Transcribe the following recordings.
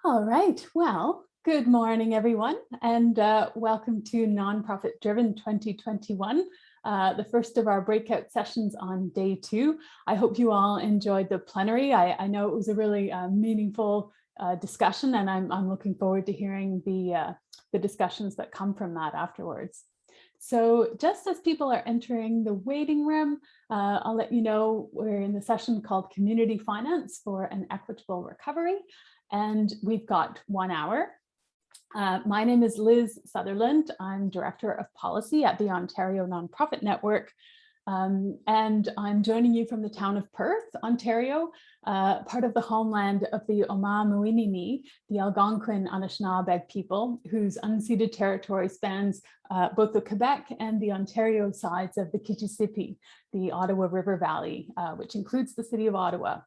All right, well, good morning, everyone, and welcome to Nonprofit Driven 2021, the first of our breakout sessions on day 2. I hope you all enjoyed the plenary. I know it was a really meaningful discussion, and I'm looking forward to hearing the discussions that come from that afterwards. So just as people are entering the waiting room, I'll let you know we're in the session called Community Finance for an Equitable Recovery. And we've got 1 hour. My name is Liz Sutherland. I'm Director of Policy at the Ontario Nonprofit Network. And I'm joining you from the town of Perth, Ontario, part of the homeland of the Omagh-Muwinini, the Algonquin Anishinaabe people, whose unceded territory spans both the Quebec and the Ontario sides of the Kichissippi, the Ottawa River Valley, which includes the city of Ottawa.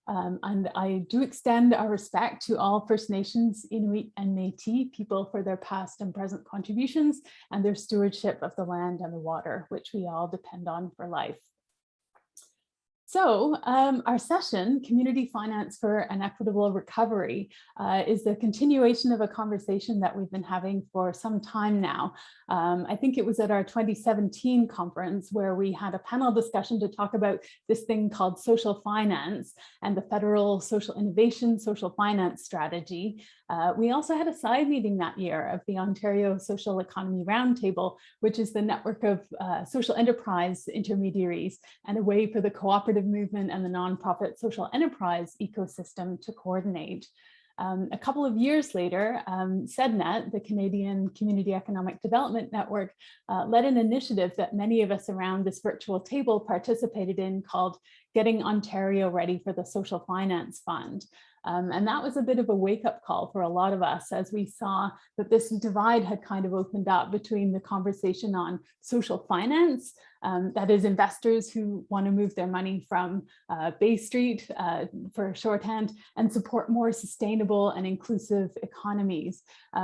And I do extend our respect to all First Nations, Inuit, and Métis people for their past and present contributions and their stewardship of the land and the water, which we all depend on for life. So our session, Community Finance for an Equitable Recovery, is the continuation of a conversation that we've been having for some time now. I think it was at our 2017 conference where we had a panel discussion to talk about this thing called social finance and the federal social innovation, social finance strategy. We also had a side meeting that year of the Ontario Social Economy Roundtable, which is the network of social enterprise intermediaries and a way for the cooperative movement and the nonprofit social enterprise ecosystem to coordinate. A couple of years later, CEDNET, the Canadian Community Economic Development Network, led an initiative that many of us around this virtual table participated in called Getting Ontario Ready for the Social Finance Fund. And that was a bit of a wake-up call for a lot of us as we saw that this divide had kind of opened up between the conversation on social finance, that is investors who want to move their money from Bay Street for shorthand and support more sustainable and inclusive economies.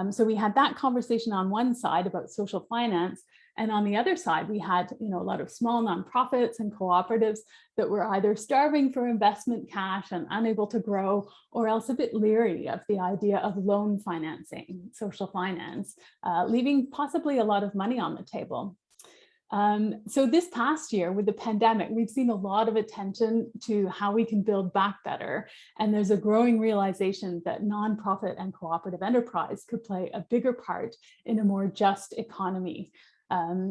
So we had that conversation on one side about social finance. And on the other side, we had a lot of small nonprofits and cooperatives that were either starving for investment cash and unable to grow, or else a bit leery of the idea of loan financing, social finance, leaving possibly a lot of money on the table. So this past year with the pandemic, we've seen a lot of attention to how we can build back better. And there's a growing realization that nonprofit and cooperative enterprise could play a bigger part in a more just economy.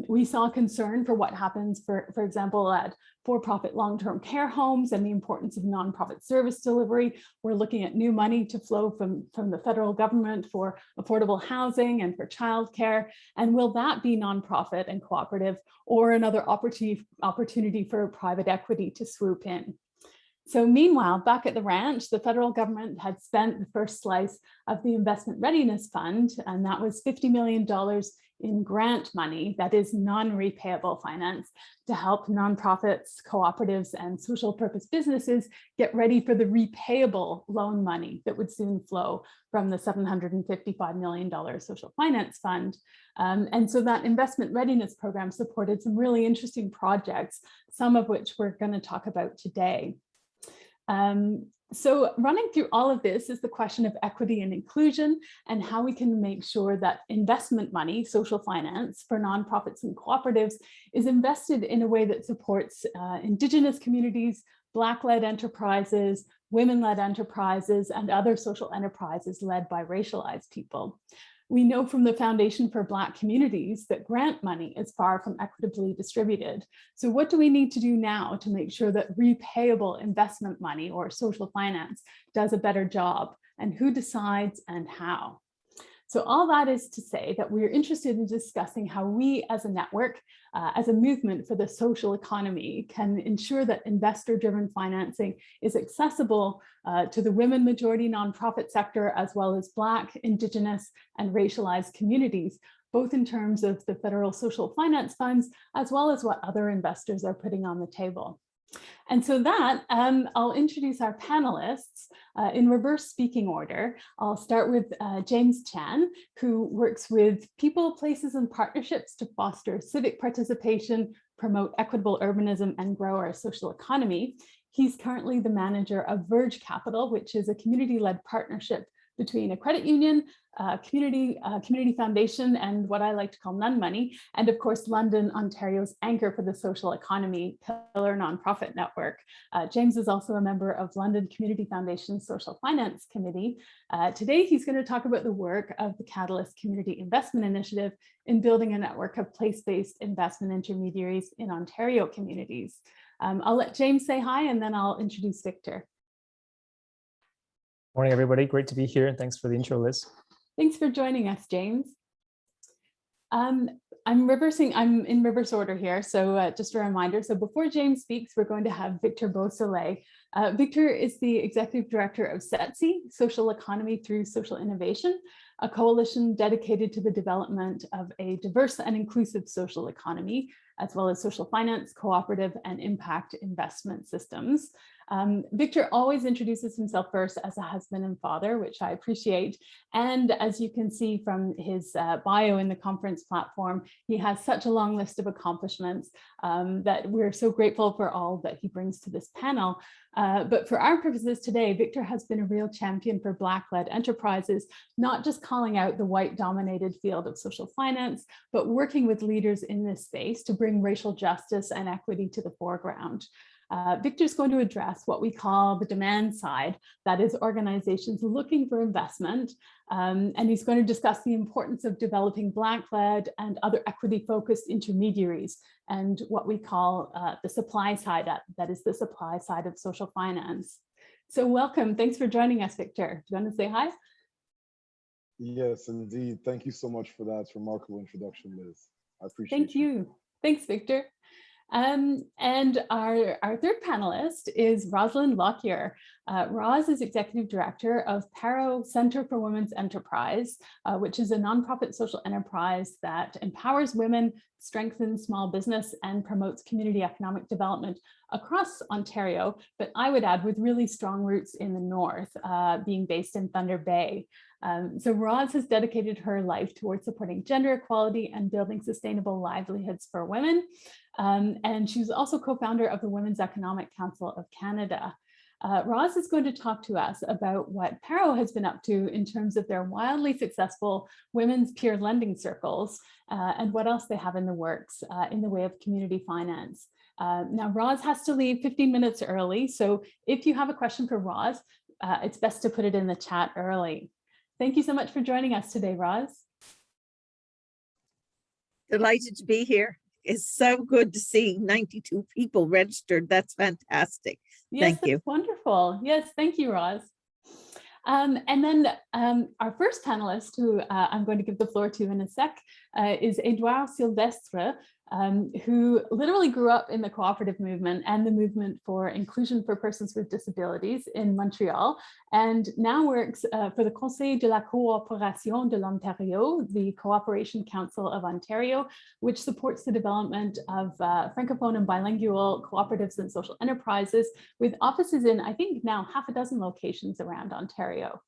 We saw concern for what happens, for example, at for-profit long-term care homes and the importance of nonprofit service delivery. We're looking at new money to flow from the federal government for affordable housing and for childcare. And will that be nonprofit and cooperative or another opportunity for private equity to swoop in? So meanwhile, back at the ranch, the federal government had spent the first slice of the Investment Readiness Fund, and that was $50 million in grant money, that is non-repayable finance, to help nonprofits, cooperatives, and social purpose businesses get ready for the repayable loan money that would soon flow from the $755 million social finance fund. And so that investment readiness program supported some really interesting projects, some of which we're going to talk about today. So running through all of this is the question of equity and inclusion and how we can make sure that investment money, social finance for nonprofits and cooperatives is invested in a way that supports Indigenous communities, Black-led enterprises, women-led enterprises, and other social enterprises led by racialized people. We know from the Foundation for Black Communities that grant money is far from equitably distributed. So what do we need to do now to make sure that repayable investment money or social finance does a better job? And who decides and how? So all that is to say that we're interested in discussing how we as a network, as a movement for the social economy, can ensure that investor-driven financing is accessible to the women majority nonprofit sector, as well as Black, Indigenous, and racialized communities, both in terms of the federal social finance funds, as well as what other investors are putting on the table. And so that, I'll introduce our panelists in reverse speaking order. I'll start with James Chan, who works with people, places, and partnerships to foster civic participation, promote equitable urbanism, and grow our social economy. He's currently the manager of Verge Capital, which is a community-led partnership between a credit union, community foundation, and what I like to call none money, and of course, London, Ontario's anchor for the social economy pillar nonprofit network. James is also a member of London Community Foundation's Social Finance Committee. Today, he's going to talk about the work of the Catalyst Community Investment Initiative in building a network of place-based investment intermediaries in Ontario communities. I'll let James say hi, and then I'll introduce Victor. Morning, everybody. Great to be here, and thanks for the intro, Liz. Thanks for joining us, James. I'm in reverse order here, so just a reminder. So before James speaks, we're going to have Victor Beausoleil. Victor is the Executive Director of SETSI, Social Economy Through Social Innovation, a coalition dedicated to the development of a diverse and inclusive social economy, as well as social finance, cooperative, and impact investment systems. Victor always introduces himself first as a husband and father, which I appreciate. And as you can see from his bio in the conference platform, he has such a long list of accomplishments that we're so grateful for all that he brings to this panel. But for our purposes today, Victor has been a real champion for Black-led enterprises, not just calling out the white-dominated field of social finance, but working with leaders in this space to bring racial justice and equity to the foreground. Victor's going to address what we call the demand side, that is organizations looking for investment, and he's going to discuss the importance of developing Black-led and other equity-focused intermediaries and what we call the supply side, that is the supply side of social finance. So welcome, thanks for joining us, Victor. Do you want to say hi? Yes, indeed. Thank you so much for that remarkable introduction, Liz. I appreciate it. Thank you. Thanks, Victor. And our third panelist is Rosalind Lockyer. Roz is Executive Director of Paro Center for Women's Enterprise, which is a nonprofit social enterprise that empowers women, strengthens small business, and promotes community economic development across Ontario, but I would add with really strong roots in the north, being based in Thunder Bay. So Roz has dedicated her life towards supporting gender equality and building sustainable livelihoods for women. And she's also co-founder of the Women's Economic Council of Canada. Roz is going to talk to us about what Paro has been up to in terms of their wildly successful women's peer lending circles and what else they have in the works in the way of community finance. Now, Roz has to leave 15 minutes early, so if you have a question for Roz, it's best to put it in the chat early. Thank you so much for joining us today, Roz. Delighted to be here. It's so good to see 92 people registered. That's fantastic. Yes, thank you. Wonderful. Yes, thank you, Roz. And then our first panelist, who I'm going to give the floor to in a sec, is Edouard Sylvestre, who literally grew up in the cooperative movement and the movement for inclusion for persons with disabilities in Montreal, and now works for the Conseil de la Coopération de l'Ontario, the Cooperation Council of Ontario, which supports the development of francophone and bilingual cooperatives and social enterprises with offices in, I think, now half a dozen locations around Ontario.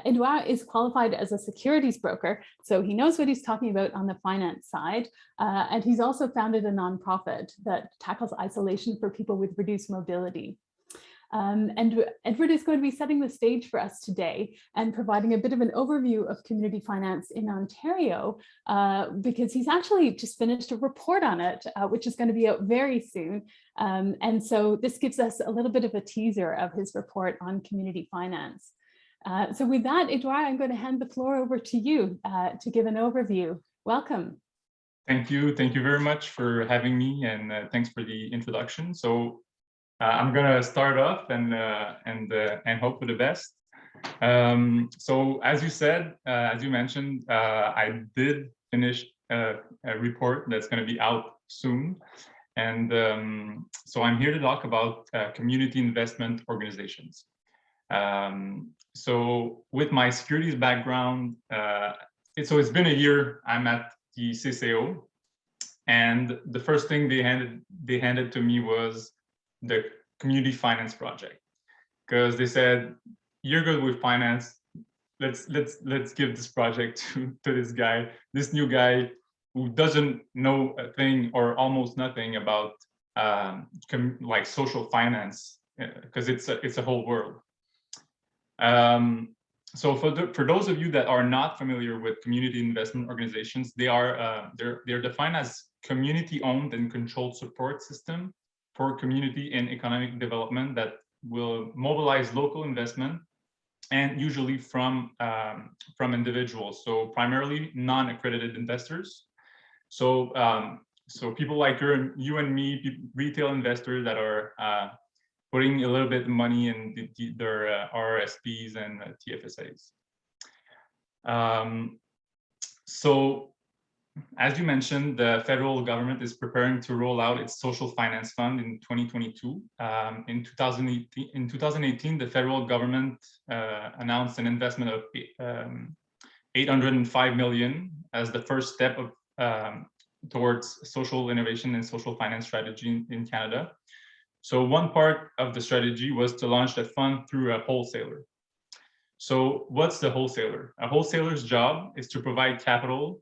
Edouard is qualified as a securities broker, so he knows what he's talking about on the finance side. And he's also founded a nonprofit that tackles isolation for people with reduced mobility. And Edward is going to be setting the stage for us today and providing a bit of an overview of community finance in Ontario, because he's actually just finished a report on it, which is going to be out very soon. And so this gives us a little bit of a teaser of his report on community finance. So with that, Edouard, I'm going to hand the floor over to you to give an overview. Welcome. Thank you. Thank you very much for having me, and thanks for the introduction. So I'm going to start off and hope for the best. So as you said, as you mentioned, I did finish a report that's going to be out soon. And so I'm here to talk about community investment organizations. So with my securities background, it's been a year I'm at the CCO, and the first thing they handed to me was the community finance project, because they said, "You're good with finance. Let's give this project to this new guy who doesn't know a thing or almost nothing about like social finance, because it's a whole world." So for those of you that are not familiar with community investment organizations, they're defined as community-owned and controlled support system for community and economic development that will mobilize local investment, and usually from individuals, so primarily non-accredited investors. So so people like you and me, retail investors that are putting a little bit of money in their RRSPs and TFSAs. So as you mentioned, the federal government is preparing to roll out its social finance fund in 2022. In 2018, the federal government announced an investment of 805 million as the first step of towards social innovation and social finance strategy in Canada. So one part of the strategy was to launch the fund through a wholesaler. So what's the wholesaler? A wholesaler's job is to provide capital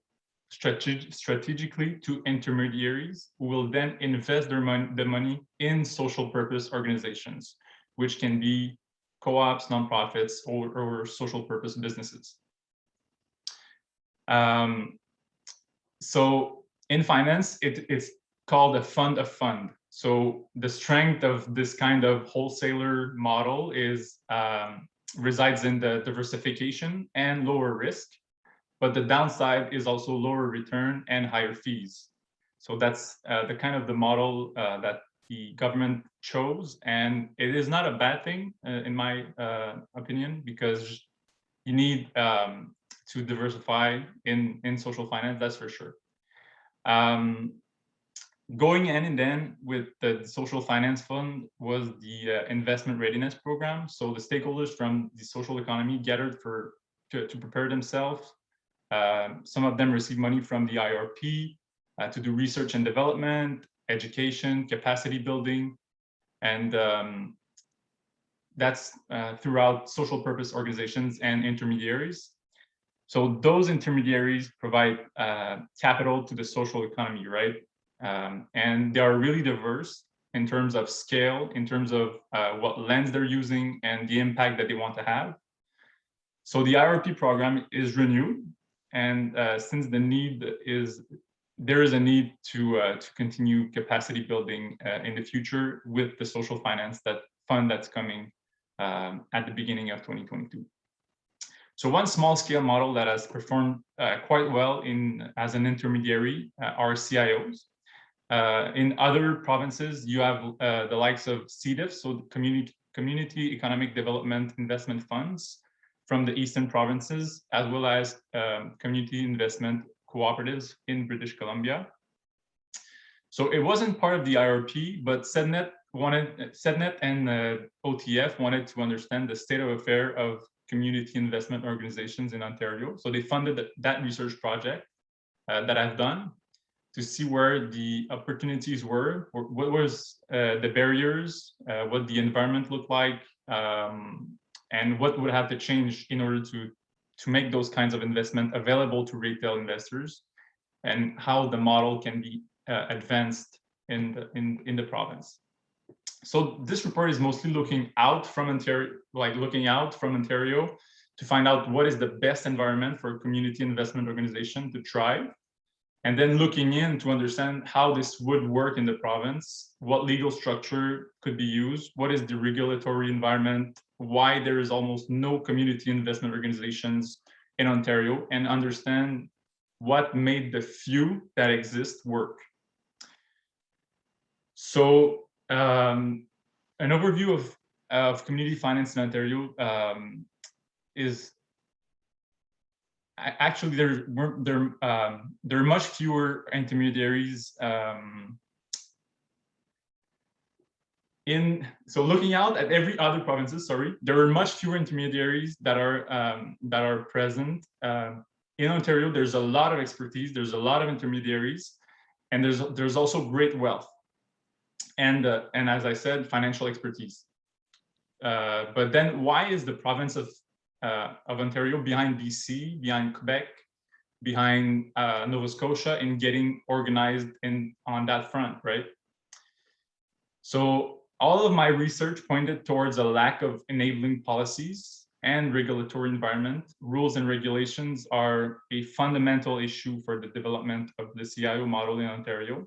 strategically to intermediaries who will then invest the money in social purpose organizations, which can be co-ops, nonprofits, or social purpose businesses. So in finance, it's called a fund of fund. So the strength of this kind of wholesaler model is resides in the diversification and lower risk, but the downside is also lower return and higher fees. So that's the kind of the model that the government chose, and it is not a bad thing in my opinion, because you need to diversify in social finance, that's for sure. Going hand in hand with the social finance fund was the investment readiness program. So the stakeholders from the social economy gathered to prepare themselves. Some of them received money from the IRP to do research and development, education, capacity building, and that's throughout social purpose organizations and intermediaries. So those intermediaries provide capital to the social economy, right? And they are really diverse in terms of scale, in terms of what lens they're using and the impact that they want to have. So the IRP program is renewed, and since there is a need to continue capacity building in the future with the social finance fund that's coming at the beginning of 2022. So one small scale model that has performed quite well as an intermediary are CIOs. In other provinces, you have the likes of CDIF, so Community Economic Development Investment Funds from the eastern provinces, as well as community investment cooperatives in British Columbia. So it wasn't part of the IRP, but SEDNet and OTF wanted to understand the state of affairs of community investment organizations in Ontario. So they funded that research project that I've done to see where the opportunities were, what was the barriers, what the environment looked like, and what would have to change in order to make those kinds of investment available to retail investors, and how the model can be advanced in the province. So this report is mostly looking out from Ontario, to find out what is the best environment for a community investment organization to thrive, and then looking in to understand how this would work in the province, what legal structure could be used, what is the regulatory environment, why there is almost no community investment organizations in Ontario, and understand what made the few that exist work. So an overview of community finance in Ontario is actually there are much fewer intermediaries so looking out at every other provinces, there are much fewer intermediaries that are present. In Ontario, there's a lot of expertise, there's a lot of intermediaries, and there's also great wealth. And as I said, financial expertise. But then why is the province of Ontario behind BC, behind Quebec, behind Nova Scotia in getting organized on that front, right? So all of my research pointed towards a lack of enabling policies and regulatory environment, rules and regulations are a fundamental issue for the development of the CIO model in Ontario.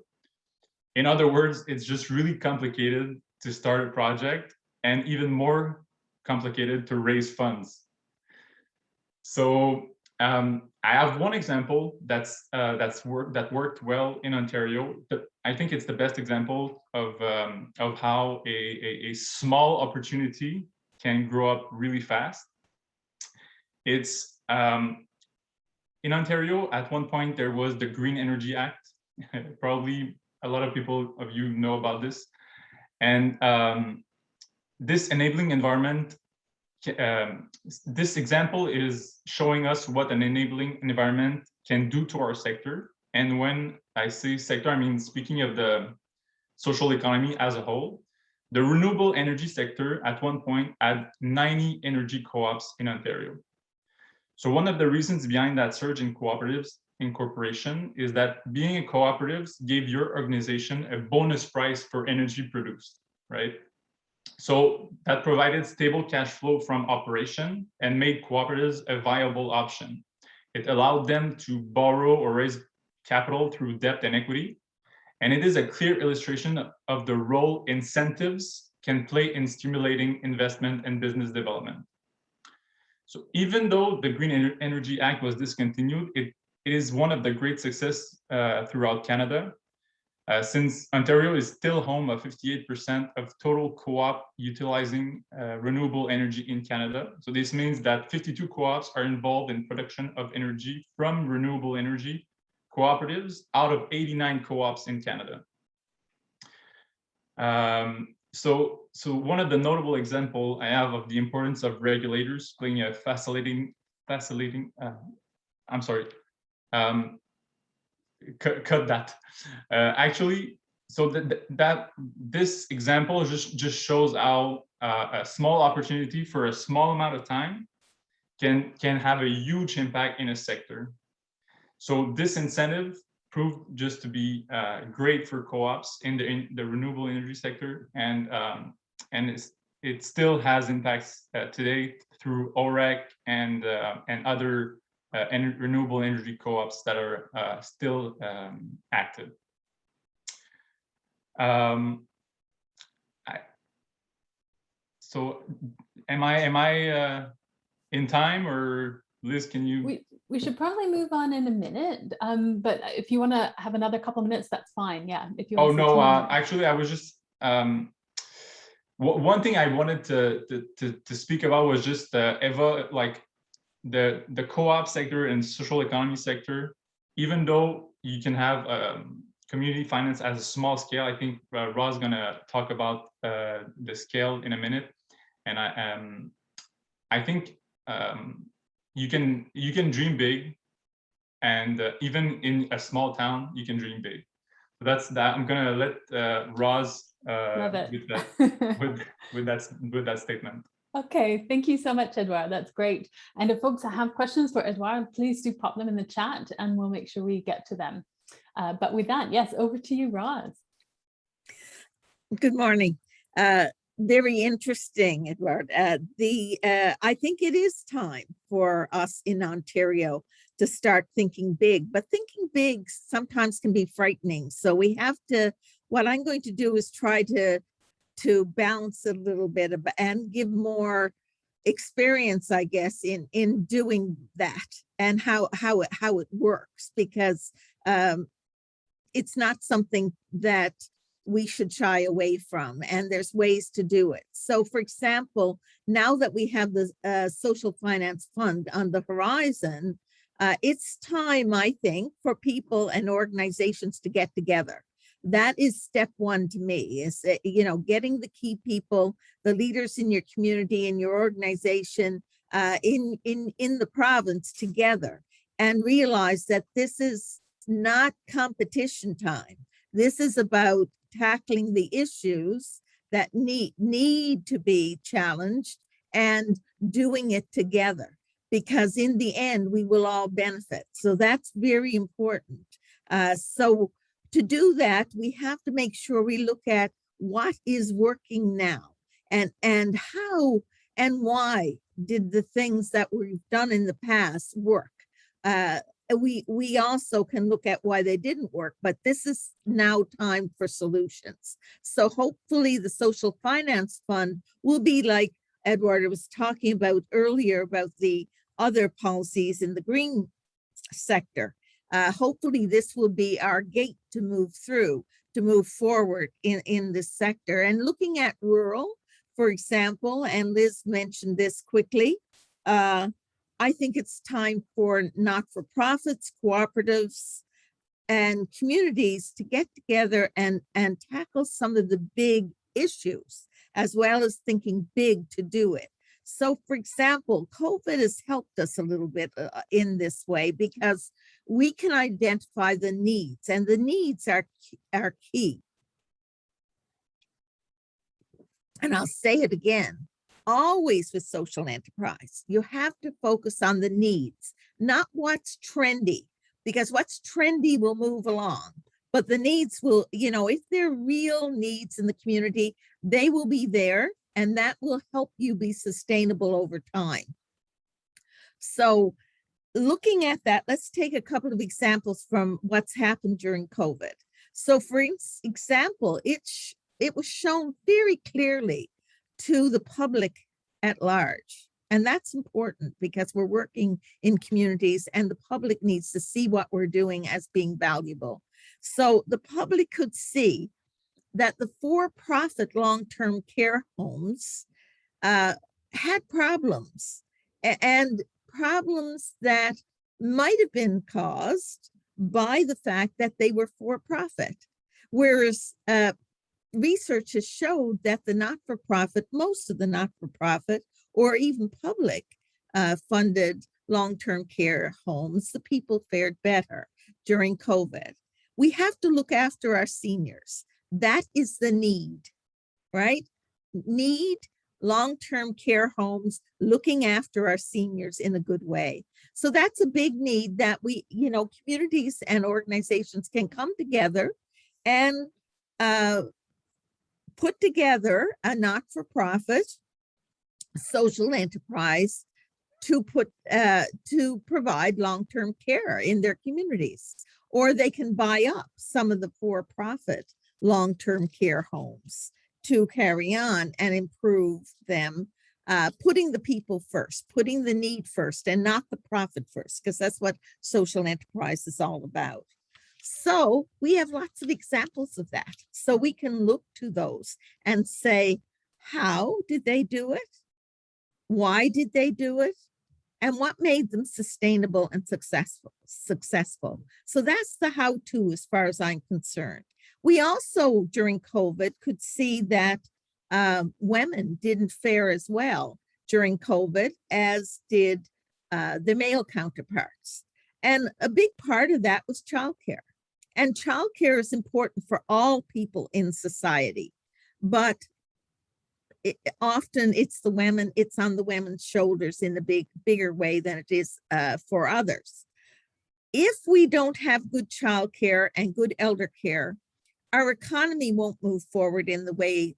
In other words, it's just really complicated to start a project and even more complicated to raise funds. So I have one example that worked well in Ontario. I think it's the best example of how a small opportunity can grow up really fast. It's in Ontario, at one point, there was the Green Energy Act. Probably a lot of you know about this. And this enabling environment, this example is showing us what an enabling environment can do to our sector. And when I say sector, I mean speaking of the social economy as a whole. The renewable energy sector at one point had 90 energy co-ops in Ontario. So one of the reasons behind that surge in cooperatives incorporation is that being a cooperative gave your organization a bonus price for energy produced, right? So that provided stable cash flow from operation and made cooperatives a viable option. It allowed them to borrow or raise capital through debt and equity. And it is a clear illustration of the role incentives can play in stimulating investment and business development. So even though the Green Energy Act was discontinued, it is one of the great success throughout Canada, since Ontario is still home of 58% of total co-op utilizing renewable energy in Canada. So this means that 52 co-ops are involved in production of energy from renewable energy cooperatives out of 89 co-ops in Canada. So one of the notable examples I have of the importance of regulators playing a I'm sorry, cut that. Actually, so this example just shows how a small opportunity for a small amount of time can have a huge impact in a sector. So this incentive proved just to be great for co-ops in the renewable energy sector, and it still has impacts today through OREC and other renewable energy co-ops that are still active. So am I in time, or Liz, can you? We should probably move on in a minute, but if you want to have another couple of minutes, that's fine. Yeah. If you. Oh no, actually, I was just one thing I wanted to speak about was just Eva, like the co-op sector and social economy sector. Even though you can have community finance as a small scale, I think Ra's gonna talk about the scale in a minute, and I think. You can dream big, and even in a small town, you can dream big. So that's that. I'm gonna let Roz with that statement. Okay, thank you so much, Edouard. That's great. And if folks have questions for Edouard, please do pop them in the chat, and we'll make sure we get to them. But with that, yes, over to you, Roz. Good morning. Very interesting, Edouard. I think it is time for us in Ontario to start thinking big, but thinking big sometimes can be frightening. So we have to, what I'm going to do is try to balance a little bit and give more experience, I guess, in doing that and how it works, because it's not something that we should shy away from, and there's ways to do it. So for example, now that we have the Social Finance Fund on the horizon, it's time, I think, for people and organizations to get together. That is step one to me, is, getting the key people, the leaders in your community and your organization in the province together, and realize that this is not competition time. This is about tackling the issues that need to be challenged and doing it together, because in the end we will all benefit. So that's very important. So to do that, we have to make sure we look at what is working now and how and why did the things that we've done in the past work? We also can look at why they didn't work, but this is now time for solutions. So hopefully the Social Finance Fund will be like Edward was talking about earlier about the other policies in the green sector. Hopefully this will be our gate to move through, to move forward in this sector. And looking at rural, for example, and Liz mentioned this quickly, I think it's time for not-for-profits, cooperatives, and communities to get together and tackle some of the big issues, as well as thinking big to do it. So, for example, COVID has helped us a little bit in this way because we can identify the needs, and the needs are key. And I'll say it again, always with social enterprise, you have to focus on the needs, not what's trendy, because what's trendy will move along, but the needs will, you know, if there are real needs in the community, they will be there, and that will help you be sustainable over time. So looking at that, let's take a couple of examples from what's happened during COVID. So for example, it was shown very clearly to the public at large. And that's important because we're working in communities and the public needs to see what we're doing as being valuable. So the public could see that the for-profit long-term care homes had problems, and problems that might have been caused by the fact that they were for-profit. Whereas research has showed that the not-for-profit, most of the not-for-profit or even public funded long-term care homes, the people fared better during COVID. We have to look after our seniors. That is the need, right? Need long-term care homes, looking after our seniors in a good way. So that's a big need that we, you know, communities and organizations can come together and put together a not-for-profit social enterprise to provide long-term care in their communities, or they can buy up some of the for-profit long-term care homes to carry on and improve them, putting the people first, putting the need first and not the profit first, because that's what social enterprise is all about. So we have lots of examples of that. So we can look to those and say, how did they do it? Why did they do it? And what made them sustainable and successful? So that's the how-to as far as I'm concerned. We also, during COVID, could see that women didn't fare as well during COVID as did the male counterparts. And a big part of that was childcare. And childcare is important for all people in society, but often it's the women, it's on the women's shoulders in a bigger way than it is for others. If we don't have good childcare and good elder care, our economy won't move forward in the way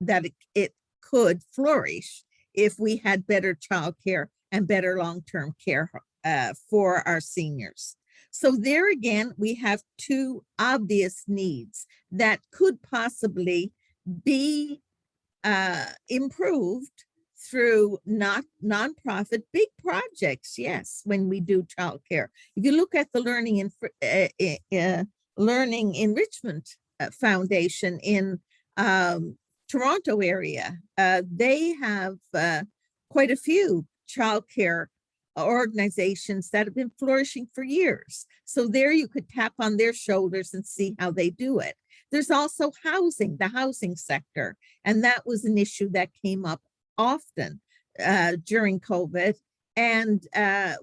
that it could flourish if we had better childcare and better long-term care for our seniors. So there again, we have two obvious needs that could possibly be improved through nonprofit big projects. Yes, when we do childcare. If you look at the Learning Enrichment Foundation in Toronto area, they have quite a few childcare organizations that have been flourishing for years. So there you could tap on their shoulders and see how they do it. There's also housing, the housing sector, and that was an issue that came up often during COVID. And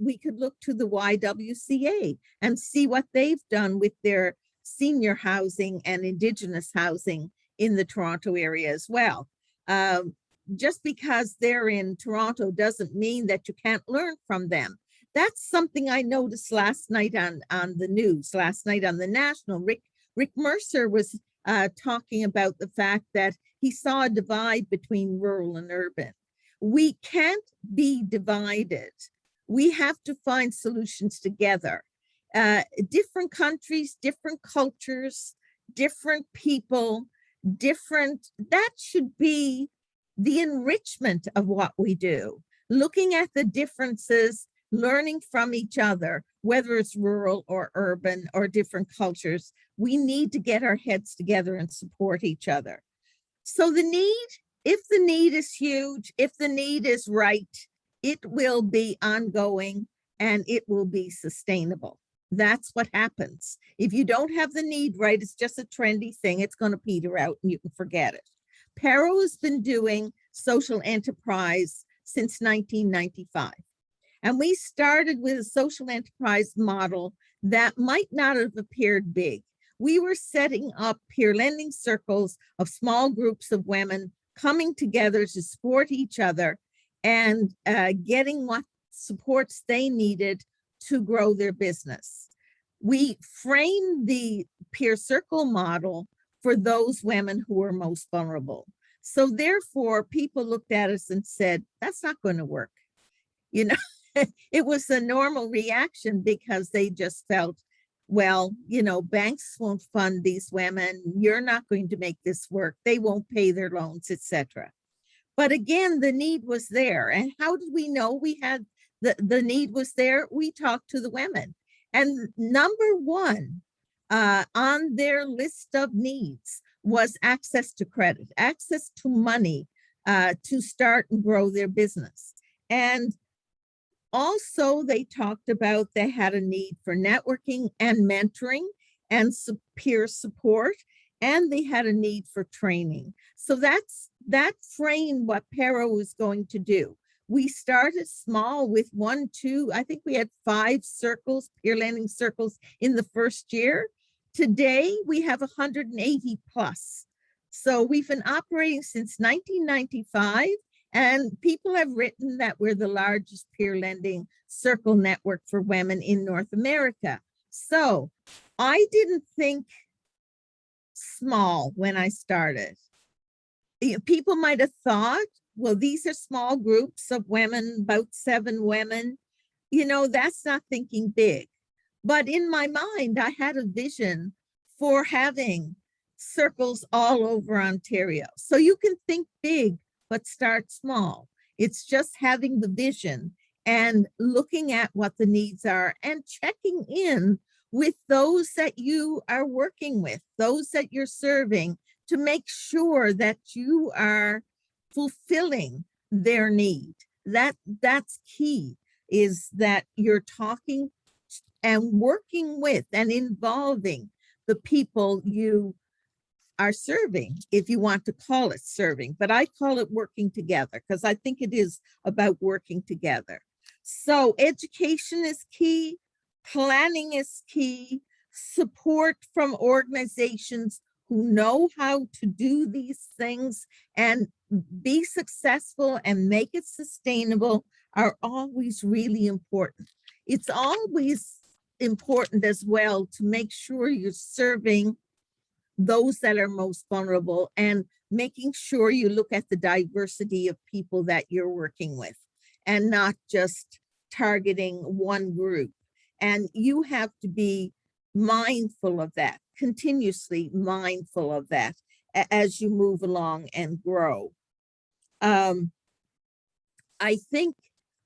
we could look to the YWCA and see what they've done with their senior housing and Indigenous housing in the Toronto area as well. Just because they're in Toronto doesn't mean that you can't learn from them. That's something I noticed last night on the news, last night on the National. Rick Mercer was talking about the fact that he saw a divide between rural and urban. We can't be divided. We have to find solutions together. Different countries, different cultures, different people, that should be the enrichment of what we do. Looking at the differences, learning from each other, whether it's rural or urban or different cultures, we need to get our heads together and support each other. So the need, if the need is huge, if the need is right, it will be ongoing and it will be sustainable. That's what happens. If you don't have the need right, it's just a trendy thing. It's going to peter out and you can forget it. Paro has been doing social enterprise since 1995. And we started with a social enterprise model that might not have appeared big. We were setting up peer lending circles of small groups of women coming together to support each other and getting what supports they needed to grow their business. We framed the peer circle model for those women who were most vulnerable. So therefore, people looked at us and said, that's not going to work. You know, it was a normal reaction because they just felt, well, you know, banks won't fund these women. You're not going to make this work. They won't pay their loans, etc. But again, the need was there. And how did we know we had the need was there? We talked to the women. And number one on their list of needs was access to credit, access to money to start and grow their business. And also, they talked about they had a need for networking and mentoring and peer support, and they had a need for training. So that framed what Paro was going to do. We started small with 1, 2, I think we had 5 circles, peer lending circles in the first year. Today, we have 180 plus. So we've been operating since 1995. And people have written that we're the largest peer lending circle network for women in North America. So I didn't think small when I started. People might have thought, well, these are small groups of women, about 7 women. You know, that's not thinking big. But in my mind, I had a vision for having circles all over Ontario. So you can think big, but start small. It's just having the vision and looking at what the needs are and checking in with those that you are working with, those that you're serving, to make sure that you are fulfilling their need. That's key, is that you're talking and working with and involving the people you are serving, if you want to call it serving, but I call it working together because I think it is about working together. So education is key, planning is key, support from organizations who know how to do these things and be successful and make it sustainable are always really important. It's always important as well to make sure you're serving those that are most vulnerable and making sure you look at the diversity of people that you're working with and not just targeting one group. And you have to be mindful of that, continuously mindful of that as you move along and grow. I think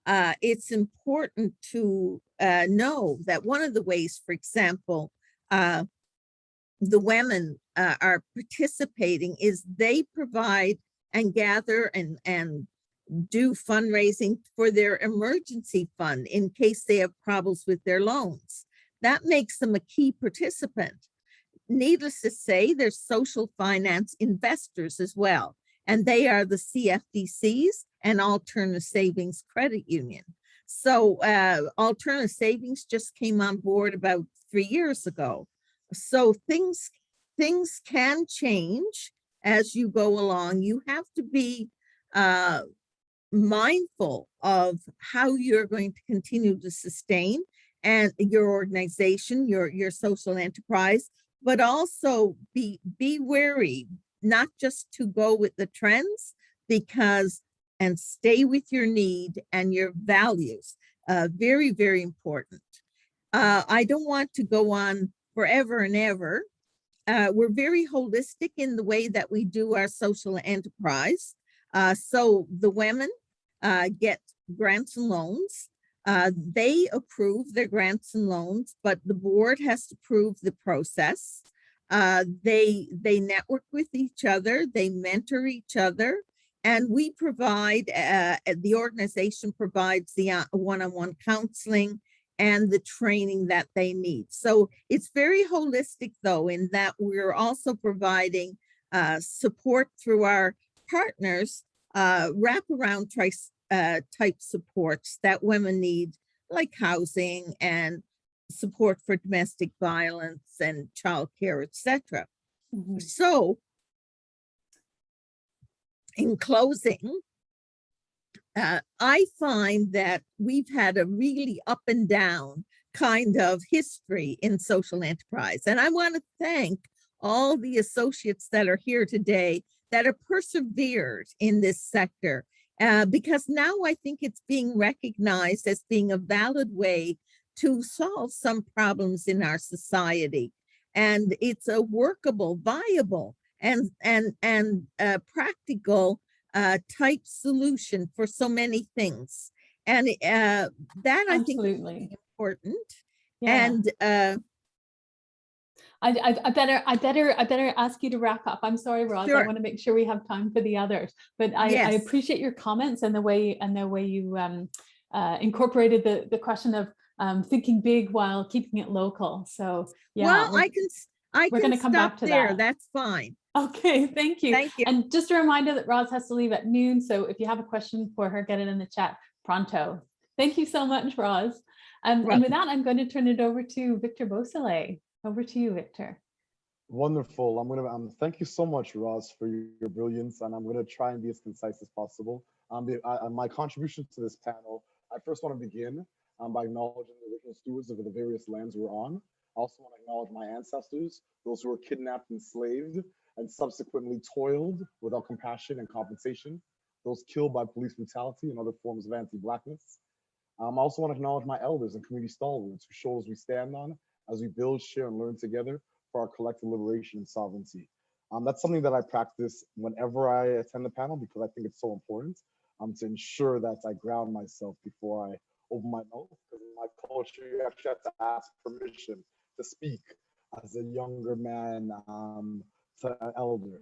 it's important to know that one of the ways, for example, the women are participating is they provide and gather and do fundraising for their emergency fund in case they have problems with their loans. That makes them a key participant. Needless to say, there's social finance investors as well, and they are the CFDCs and Alternative Savings Credit Union. So Alternative Savings just came on board about 3 years ago. So things can change as you go along. You have to be mindful of how you're going to continue to sustain and your organization, your social enterprise, but also be wary, not just to go with the trends, because and stay with your need and your values. Very, very important. I don't want to go on forever and ever. We're very holistic in the way that we do our social enterprise. So the women get grants and loans. They approve their grants and loans, but the board has to approve the process. They network with each other, they mentor each other, and we provide, the organization provides the one-on-one counseling and the training that they need. So it's very holistic though, in that we're also providing support through our partners, wraparound type supports that women need, like housing and support for domestic violence and childcare, etc. Mhm. So in closing, I find that we've had a really up and down kind of history in social enterprise. And I want to thank all the associates that are here today that have persevered in this sector, because now I think it's being recognized as being a valid way to solve some problems in our society. And it's a workable, viable, and practical type solution for so many things. And that I think is Absolutely. really important. Yeah. And I better ask you to wrap up. I'm sorry, Roz. I Sure. want to make sure we have time for the others. But I Yes. appreciate your comments and the way you incorporated the question of thinking big while keeping it local. So yeah, well, I we're can going to come back stop to there. that. That's fine. Okay, thank you. Thank you. And just a reminder that Roz has to leave at noon. So if you have a question for her, get it in the chat pronto. Thank you so much, Roz. And with that, I'm going to turn it over to Victor Beausoleil. Over to you, Victor. Wonderful. I'm gonna thank you so much, Roz, for your brilliance, and I'm gonna try and be as concise as possible. My contribution to this panel, I first want to begin by acknowledging the original stewards of the various lands we're on. I also want to acknowledge my ancestors, those who were kidnapped, enslaved, and subsequently toiled without compassion and compensation, those killed by police brutality and other forms of anti-Blackness. I also want to acknowledge my elders and community stalwarts, whose shoulders we stand on as we build, share, and learn together for our collective liberation and sovereignty. That's something that I practice whenever I attend the panel, because I think it's so important to ensure that I ground myself before I open my mouth, because in my culture, you actually have to ask permission to speak as a younger man to an elder.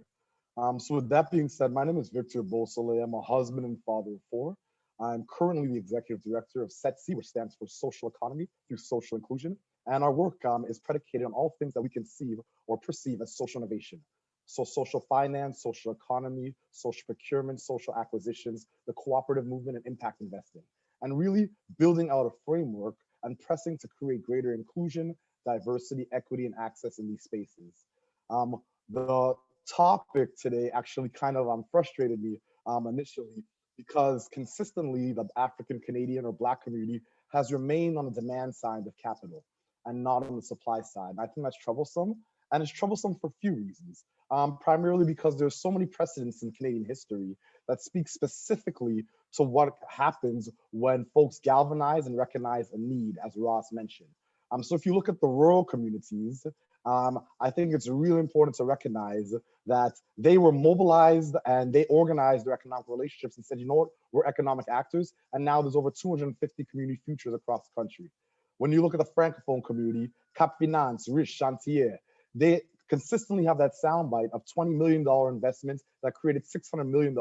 So with that being said, my name is Victor Beausoleil. I'm a husband and father of 4. I'm currently the executive director of SETC, which stands for Social Economy through Social Inclusion. And our work is predicated on all things that we conceive or perceive as social innovation. So social finance, social economy, social procurement, social acquisitions, the cooperative movement, and impact investing. And really building out a framework and pressing to create greater inclusion, diversity, equity, and access in these spaces. The topic today actually kind of frustrated me initially, because consistently the African Canadian or Black community has remained on the demand side of capital and not on the supply side. I think that's troublesome, and it's troublesome for a few reasons. Primarily because there's so many precedents in Canadian history that speak specifically to what happens when folks galvanize and recognize a need, as Ross mentioned. So if you look at the rural communities, I think it's really important to recognize that they were mobilized and they organized their economic relationships and said, you know what, we're economic actors. And now there's over 250 community futures across the country. When you look at the Francophone community, Cap Finance, Rich, Chantier, they consistently have that soundbite of $20 million investments that created $600 million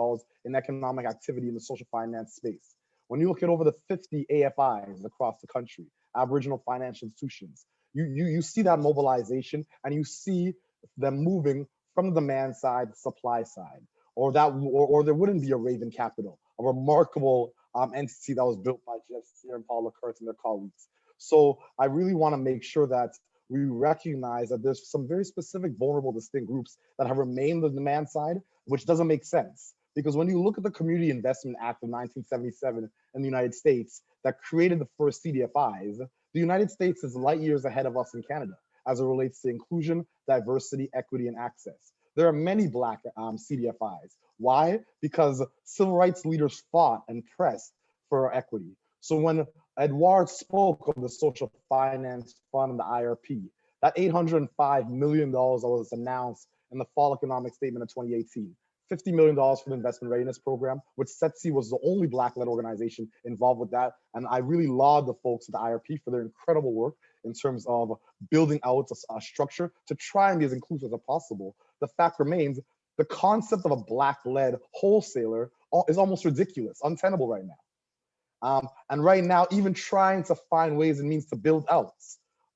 in economic activity in the social finance space. When you look at over the 50 AFIs across the country, Aboriginal financial institutions, you see that mobilization, and you see them moving from the demand side to supply side, or there wouldn't be a Raven Capital, a remarkable entity that was built by Jeff Sear and Paula Kurtz and their colleagues. So I really want to make sure that we recognize that there's some very specific, vulnerable, distinct groups that have remained on the demand side, which doesn't make sense. Because when you look at the Community Investment Act of 1977 in the United States that created the first CDFIs, the United States is light years ahead of us in Canada. as it relates to inclusion, diversity, equity, and access. There are many Black CDFIs. Why? Because civil rights leaders fought and pressed for equity. So when Edouard spoke of the Social Finance Fund and the IRP, that $805 million that was announced in the Fall Economic Statement of 2018, $50 million for the Investment Readiness Program, which SETC was the only Black-led organization involved with that. And I really laud the folks at the IRP for their incredible work in terms of building out a structure to try and be as inclusive as possible. The fact remains, the concept of a Black-led wholesaler is almost ridiculous, untenable right now. And right now, even trying to find ways and means to build out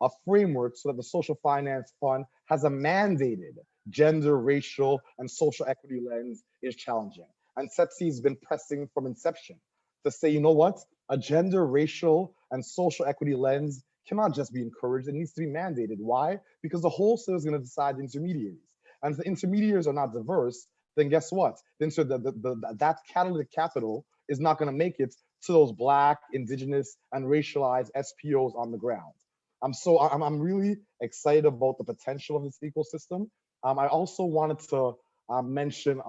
a framework so that the Social Finance Fund has a mandated gender, racial, and social equity lens is challenging. And SETC has been pressing from inception to say, you know what? A gender, racial, and social equity lens cannot just be encouraged, it needs to be mandated. Why? Because the wholesaler is going to decide the intermediaries. And if the intermediaries are not diverse, then guess what? Then so that catalytic capital is not going to make it to those Black, Indigenous, and racialized SPOs on the ground. I'm really excited about the potential of this ecosystem. I also wanted to mention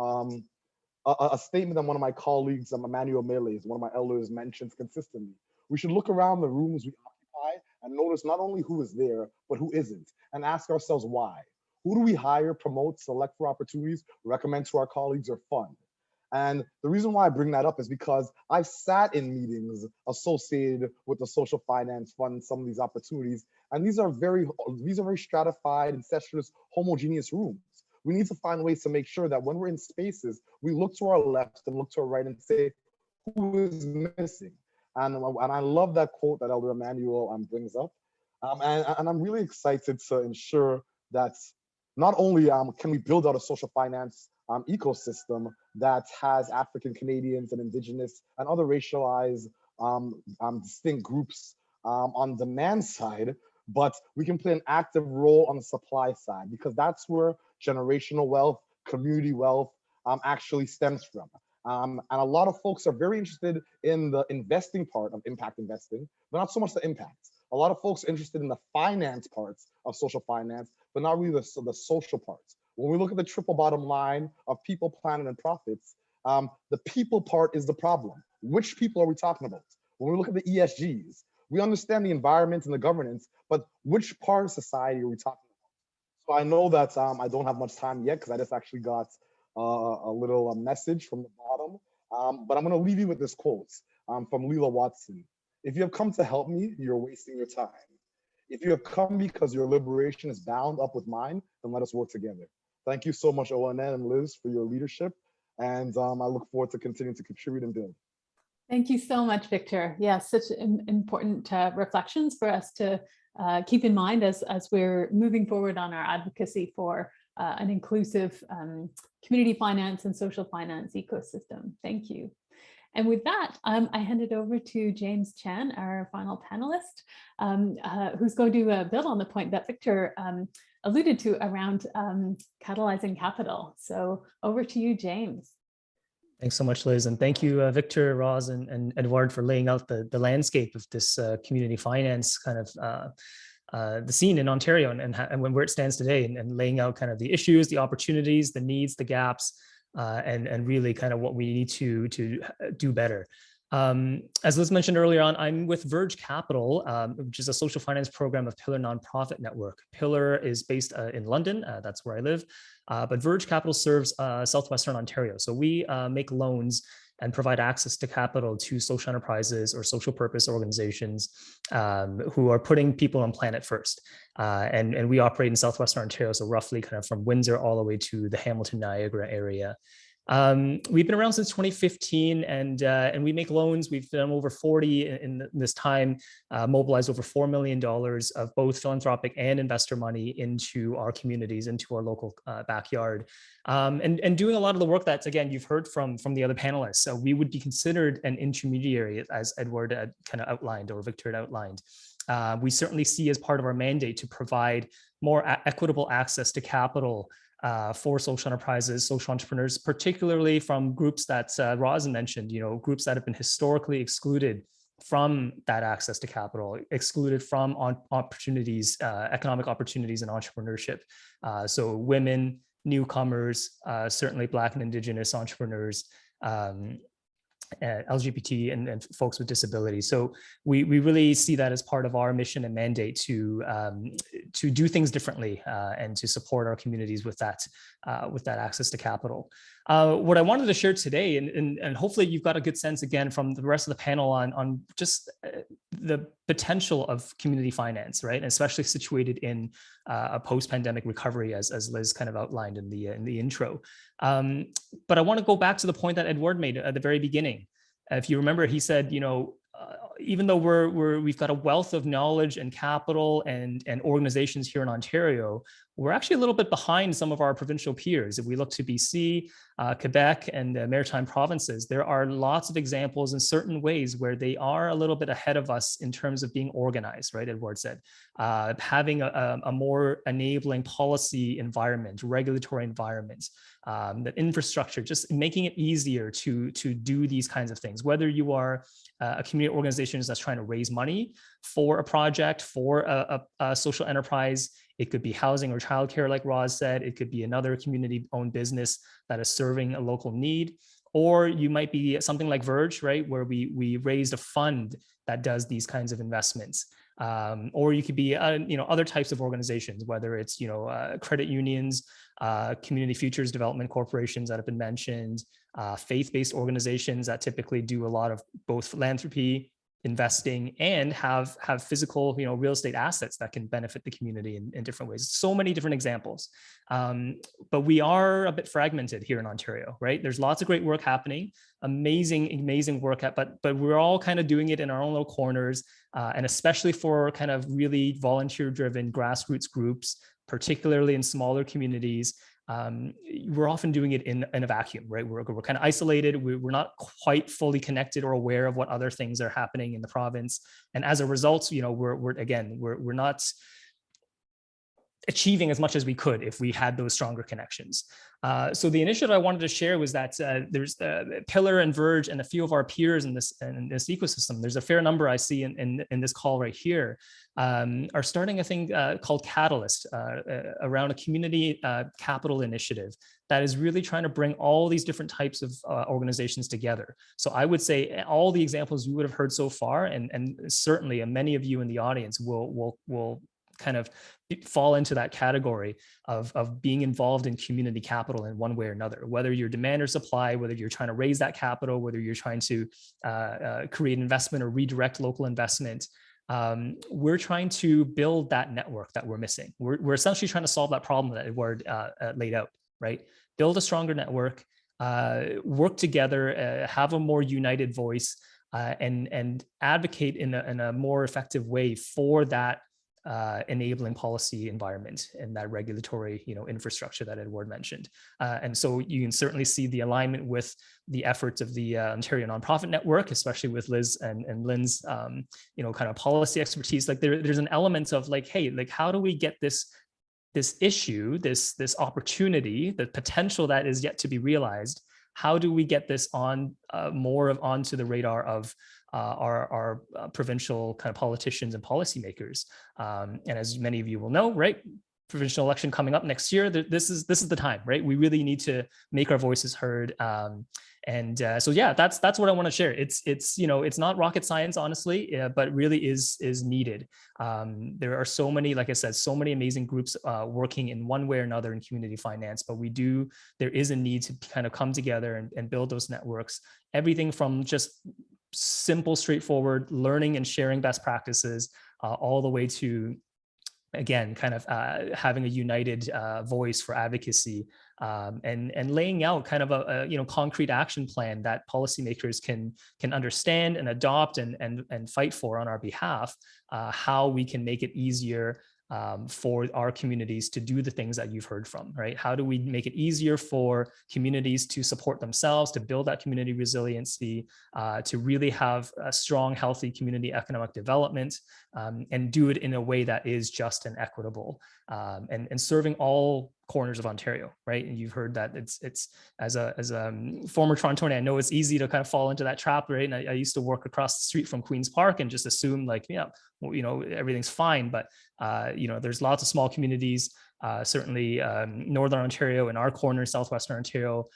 a statement that one of my colleagues, Emmanuel Meles, one of my elders, mentions consistently. We should look around the rooms we occupy and notice not only who is there, but who isn't, and ask ourselves why. Who do we hire, promote, select for opportunities, recommend to our colleagues, or fund? And the reason why I bring that up is because I've sat in meetings associated with the Social Finance Fund, some of these opportunities, and these are very stratified, incestuous, homogeneous rooms. We need to find ways to make sure that when we're in spaces, we look to our left and look to our right and say, who is missing? And I love that quote that Elder Emmanuel brings up. And I'm really excited to ensure that not only can we build out a social finance ecosystem that has African Canadians and Indigenous and other racialized distinct groups on demand side, but we can play an active role on the supply side, because that's where generational wealth, community wealth actually stems from. And a lot of folks are very interested in the investing part of impact investing, but not so much the impact. A lot of folks are interested in the finance parts of social finance, but not really the social parts. When we look at the triple bottom line of people, planet, and profits, the people part is the problem. Which people are we talking about? When we look at the ESGs, we understand the environment and the governance, but which part of society are we talking about? So I know that I don't have much time yet because I just actually got a little message from the bottom, but I'm gonna leave you with this quote from Leela Watson. If you have come to help me, you're wasting your time. If you have come because your liberation is bound up with mine, then let us work together. Thank you so much, ONN and Liz, for your leadership. And I look forward to continuing to contribute and build. Thank you so much, Victor. Yeah, such important reflections for us to keep in mind as we're moving forward on our advocacy for an inclusive community finance and social finance ecosystem. Thank you. And with that, I hand it over to James Chan, our final panelist, who's going to build on the point that Victor alluded to around catalyzing capital. So over to you, James. Thanks so much, Liz. And thank you, Victor, Roz, and Edouard for laying out the landscape of this community finance kind of the scene in Ontario and where it stands today, and laying out kind of the issues, the opportunities, the needs, the gaps, and really kind of what we need to do better. As Liz mentioned earlier on, I'm with Verge Capital, which is a social finance program of Pillar Nonprofit Network. Pillar is based in London, that's where I live, but Verge Capital serves Southwestern Ontario. So we make loans and provide access to capital to social enterprises or social purpose organizations who are putting people on planet first. And we operate in Southwestern Ontario, so roughly kind of from Windsor all the way to the Hamilton, Niagara area. We've been around since 2015, and we make loans. We've done over 40 in this time, mobilized over $4 million of both philanthropic and investor money into our communities, into our local backyard, and doing a lot of the work that, again, you've heard from the other panelists. So we would be considered an intermediary, as Edouard kind of outlined, or Victor had outlined. We certainly see as part of our mandate to provide more equitable access to capital for social enterprises, social entrepreneurs, particularly from groups that Roz mentioned, groups that have been historically excluded from that access to capital, excluded from opportunities, economic opportunities and entrepreneurship. So women, newcomers, certainly Black and Indigenous entrepreneurs, LGBT and folks with disabilities. So we really see that as part of our mission and mandate to do things differently and to support our communities with that access to capital. What I wanted to share today, and hopefully you've got a good sense again from the rest of the panel on just the potential of community finance, right? And especially situated in a post-pandemic recovery, as Liz kind of outlined in the intro. But I want to go back to the point that Edward made at the very beginning. If you remember, he said, even though we've got a wealth of knowledge and capital and organizations here in Ontario, we're actually a little bit behind some of our provincial peers. If we look to BC, Quebec, and the maritime provinces, there are lots of examples in certain ways where they are a little bit ahead of us in terms of being organized, right? Edward said, having a more enabling policy environment, regulatory environment, that infrastructure, just making it easier to do these kinds of things. Whether you are a community organization that's trying to raise money for a project, for a social enterprise, it could be housing or childcare, like Roz said. It could be another community-owned business that is serving a local need. Or you might be something like Verge, right, where we raised a fund that does these kinds of investments. Or you could be, other types of organizations, whether it's, credit unions, community futures development corporations that have been mentioned, faith-based organizations that typically do a lot of both philanthropy, investing, and have physical, real estate assets that can benefit the community in different ways. So many different examples. But we are a bit fragmented here in Ontario, right? There's lots of great work happening, amazing work, but we're all kind of doing it in our own little corners. And especially for kind of really volunteer-driven grassroots groups, particularly in smaller communities, we're often doing it in a vacuum, right? We're kind of isolated. We're not quite fully connected or aware of what other things are happening in the province. And as a result, we're not achieving as much as we could if we had those stronger connections. So the initiative I wanted to share was that there's Pillar and Verge and a few of our peers in this ecosystem. There's a fair number I see in this call right here, are starting a thing called Catalyst around a community capital initiative that is really trying to bring all these different types of organizations together. So I would say all the examples you would have heard so far, and certainly many of you in the audience will kind of fall into that category of being involved in community capital in one way or another, whether you're demand or supply, whether you're trying to raise that capital, whether you're trying to create investment or redirect local investment. We're trying to build that network that we're missing. We're essentially trying to solve that problem that Edward laid out, right? Build a stronger network, work together, have a more united voice, and advocate in a more effective way for that enabling policy environment and that regulatory, infrastructure that Edward mentioned. And so you can certainly see the alignment with the efforts of the Ontario Nonprofit Network, especially with Liz and Lynn's, kind of policy expertise. Like there's an element of like, hey, like how do we get this issue, this opportunity, the potential that is yet to be realized? How do we get this on onto the radar of our provincial kind of politicians and policymakers? And as many of you will know, right, provincial election coming up next year, this is the time, right? We really need to make our voices heard. So yeah, that's what I want to share. It's not rocket science, honestly, but really is needed. There are so many, like I said, so many amazing groups working in one way or another in community finance, but there is a need to kind of come together and build those networks. Everything from just simple, straightforward learning and sharing best practices, all the way to, again, kind of having a united voice for advocacy, and laying out kind of a concrete action plan that policymakers can understand and adopt and fight for on our behalf, how we can make it easier for our communities to do the things that you've heard from, right? How do we make it easier for communities to support themselves, to build that community resiliency, to really have a strong, healthy community economic development, and do it in a way that is just and equitable, and serving all corners of Ontario, right? And you've heard that it's as a former Torontonian, I know it's easy to kind of fall into that trap, right? And I used to work across the street from Queen's Park and just assume like, yeah, well, you know, everything's fine. But you know, there's lots of small communities. Certainly Northern Ontario and our corner, Southwestern Ontario,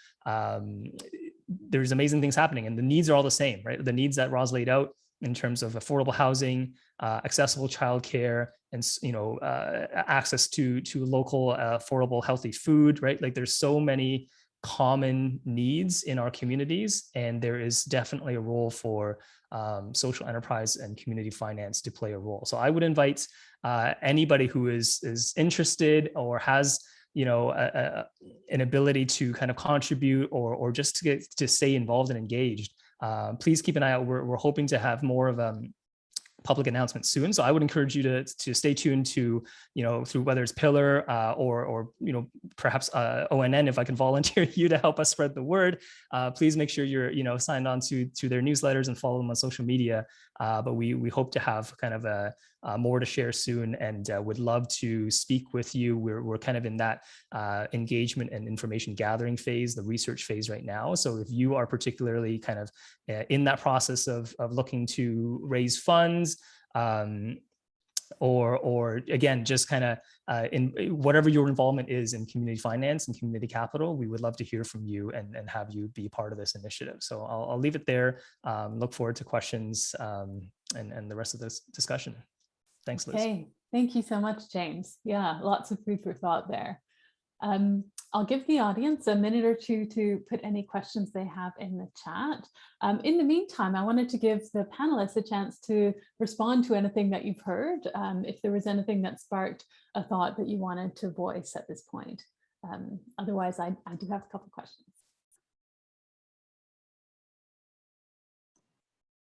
there's amazing things happening, and the needs are all the same, right? The needs that Roz laid out in terms of affordable housing, accessible childcare, and you know, access to local affordable healthy food, right? Like there's so many common needs in our communities, and there is definitely a role for social enterprise and community finance to play a role. So I would invite anybody who is interested or has, you know, an ability to kind of contribute or just to stay involved and engaged. Please keep an eye out. We're hoping to have more of public announcements soon. So I would encourage you to stay tuned to, you know, through whether it's Pillar or you know, perhaps ONN, if I can volunteer you to help us spread the word. Please make sure you're, you know, signed on to their newsletters and follow them on social media. But we hope to have kind of more to share soon, and would love to speak with you. We're kind of in that engagement and information gathering phase, the research phase right now. So if you are particularly kind of in that process of looking to raise funds, or again, just kind of in whatever your involvement is in community finance and community capital, we would love to hear from you and have you be part of this initiative. So I'll leave it there. Look forward to questions and the rest of this discussion. Thanks, Liz. Okay, thank you so much, James. Yeah, lots of food for thought there. I'll give the audience a minute or two to put any questions they have in the chat. In the meantime, I wanted to give the panelists a chance to respond to anything that you've heard, if there was anything that sparked a thought that you wanted to voice at this point. Otherwise, I do have a couple of questions.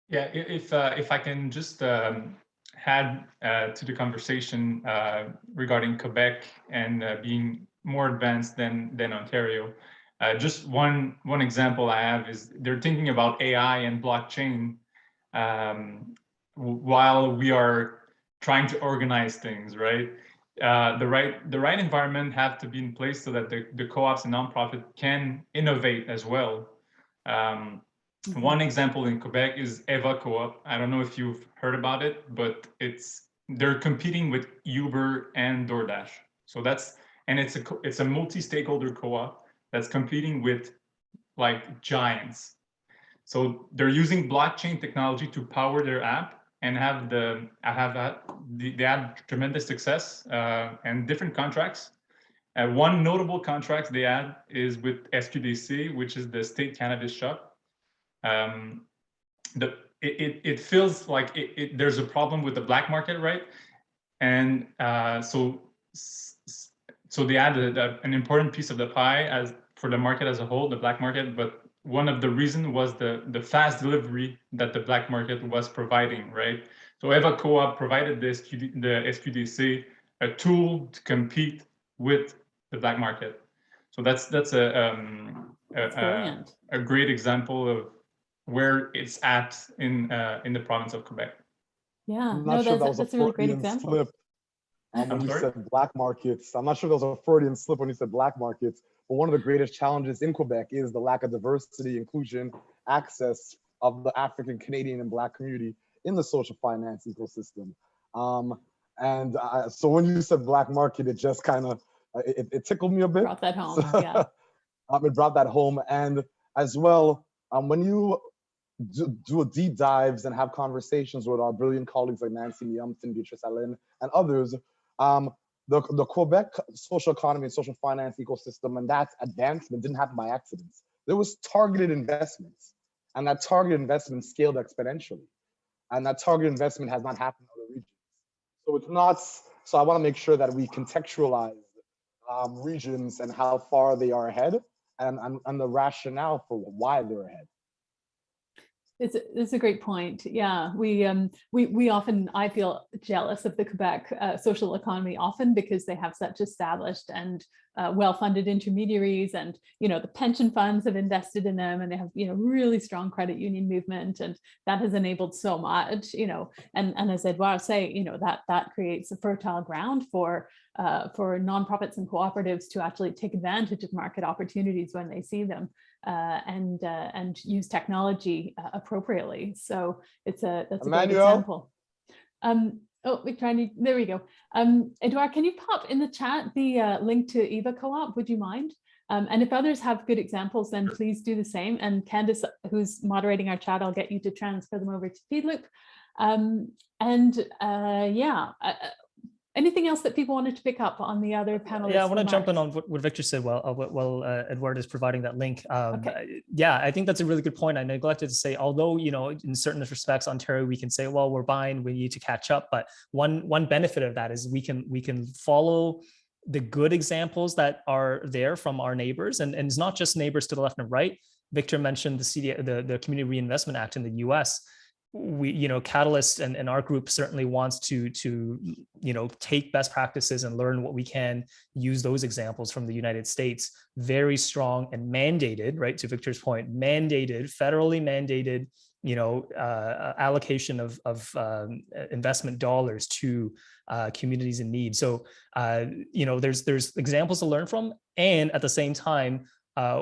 Yeah, if I can just add to the conversation regarding Quebec and being more advanced than Ontario. Just one example I have is they're thinking about AI and blockchain while we are trying to organize things, right? The right environment have to be in place so that the co-ops and nonprofit can innovate as well. One example in Quebec is Eva Co-op. I don't know if you've heard about it, but they're competing with Uber and DoorDash. So it's a multi-stakeholder co-op that's competing with like giants. So they're using blockchain technology to power their app and they had tremendous success and different contracts. One notable contract they had is with SQDC, which is the state cannabis shop. It feels like there's a problem with the black market, right? And so they added an important piece of the pie for the market as a whole, the black market. But one of the reasons was the fast delivery that the black market was providing, right? So Eva Co-op provided the SQDC a tool to compete with the black market. So that's a great example of where it's at in the province of Quebec. Yeah, I'm not sure that's a really great example. Slip when you said black markets. I'm not sure there was a Freudian slip when you said black markets, but one of the greatest challenges in Quebec is the lack of diversity, inclusion, access of the African, Canadian, and Black community in the social finance ecosystem. So when you said black market, it just kind of, it tickled me a bit. Brought that home, yeah. It brought that home. And as well, when you do a deep dives and have conversations with our brilliant colleagues like Nancy Miumton, Beatrice Allen, and others, the Quebec social economy and social finance ecosystem and that advancement didn't happen by accident. There was targeted investments, and that targeted investment scaled exponentially. And that targeted investment has not happened in other regions. So it's not, so I want to make sure that we contextualize regions and how far they are ahead and the rationale for why they're ahead. It's a great point. Yeah, we often, I feel jealous of the Quebec social economy often because they have such established and well-funded intermediaries, and the pension funds have invested in them, and they have really strong credit union movement, and that has enabled so much. And as Edouard say, that creates a fertile ground for nonprofits and cooperatives to actually take advantage of market opportunities when they see them, and use technology appropriately. So that's a great example. Oh, Victor, there we go. Edouard, can you pop in the chat the link to EVA Co-op? Would you mind? And if others have good examples, then please do the same. And Candice, who's moderating our chat, I'll get you to transfer them over to Feedloop. Anything else that people wanted to pick up on the other panelists? Yeah, I want to jump in on what Victor said while Edouard is providing that link. Okay. Yeah, I think that's a really good point. I neglected to say, although, in certain respects, Ontario, we can say, well, we're behind, we need to catch up. But one benefit of that is we can follow the good examples that are there from our neighbors, and it's not just neighbors to the left and right. Victor mentioned the Community Reinvestment Act in the US. We, Catalyst and our group certainly wants to take best practices and learn what we can, use those examples from the United States. Very strong and mandated, right, to Victor's point, federally mandated, allocation of investment dollars to communities in need. So there's examples to learn from, and at the same time,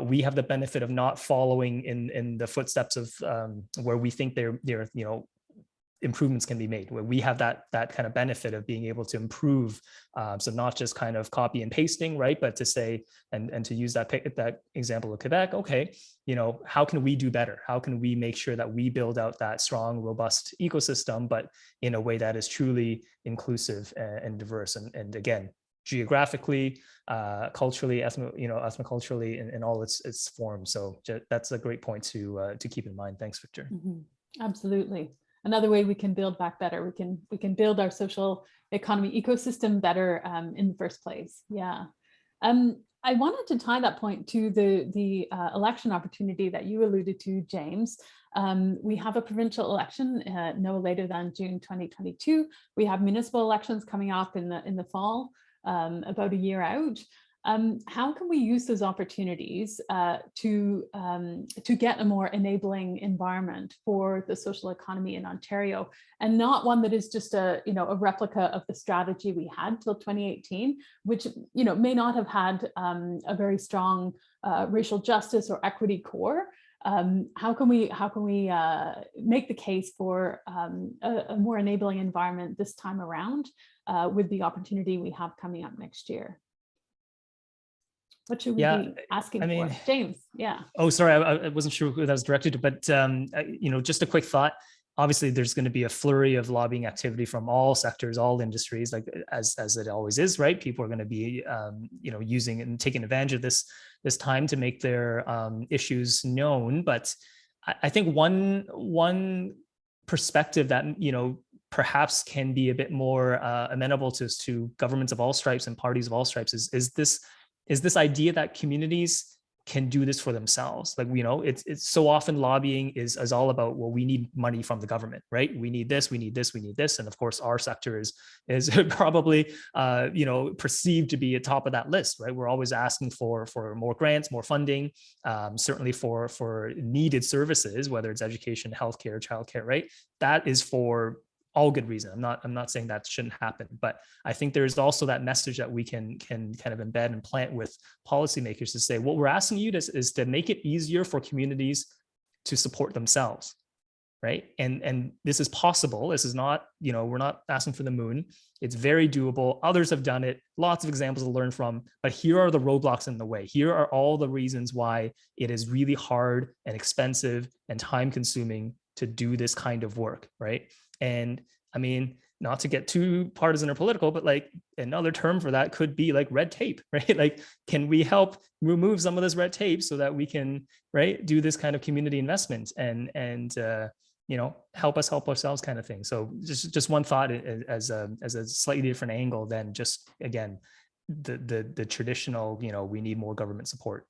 we have the benefit of not following in the footsteps of where we think there improvements can be made, where we have that kind of benefit of being able to improve. So not just kind of copy and pasting, right? But to say, and to use that example of Quebec, okay, how can we do better? How can we make sure that we build out that strong, robust ecosystem, but in a way that is truly inclusive and diverse, and again, geographically, culturally, ethnoculturally, in all its forms. So that's a great point to keep in mind. Thanks, Victor. Mm-hmm. Absolutely. Another way we can build back better. We can build our social economy ecosystem better in the first place. Yeah. I wanted to tie that point to the election opportunity that you alluded to, James. We have a provincial election no later than June 2022. We have municipal elections coming up in the fall, about a year out. How can we use those opportunities to get a more enabling environment for the social economy in Ontario, and not one that is just a replica of the strategy we had till 2018, which may not have had a very strong racial justice or equity core. How can we make the case for a more enabling environment this time around with the opportunity we have coming up next year? What should we be asking for? James, yeah. Oh, sorry, I wasn't sure who that was directed to, but just a quick thought. Obviously, there's going to be a flurry of lobbying activity from all sectors, all industries, like as it always is, right? People are going to be, using and taking advantage of this time to make their issues known. But I think one perspective that perhaps can be a bit more amenable to governments of all stripes and parties of all stripes is this idea that communities can do this for themselves. Like, it's so often lobbying is all about, well, we need money from the government, right? We need this, we need this, we need this. And of course, our sector is probably, perceived to be at top of that list, right? We're always asking for more grants, more funding, certainly for needed services, whether it's education, healthcare, childcare, right? That is for all good reason. I'm not saying that shouldn't happen, but I think there's also that message that we can kind of embed and plant with policymakers to say, what we're asking you is to make it easier for communities to support themselves, right? And this is possible. This is not, we're not asking for the moon. It's very doable. Others have done it. Lots of examples to learn from, but here are the roadblocks in the way. Here are all the reasons why it is really hard and expensive and time consuming to do this kind of work, right? And I mean, not to get too partisan or political, but like another term for that could be like red tape, right? Like, can we help remove some of this red tape so that we can, right, do this kind of community investment and help us help ourselves kind of thing. So just one thought as a slightly different angle than just, again, the traditional, we need more government support.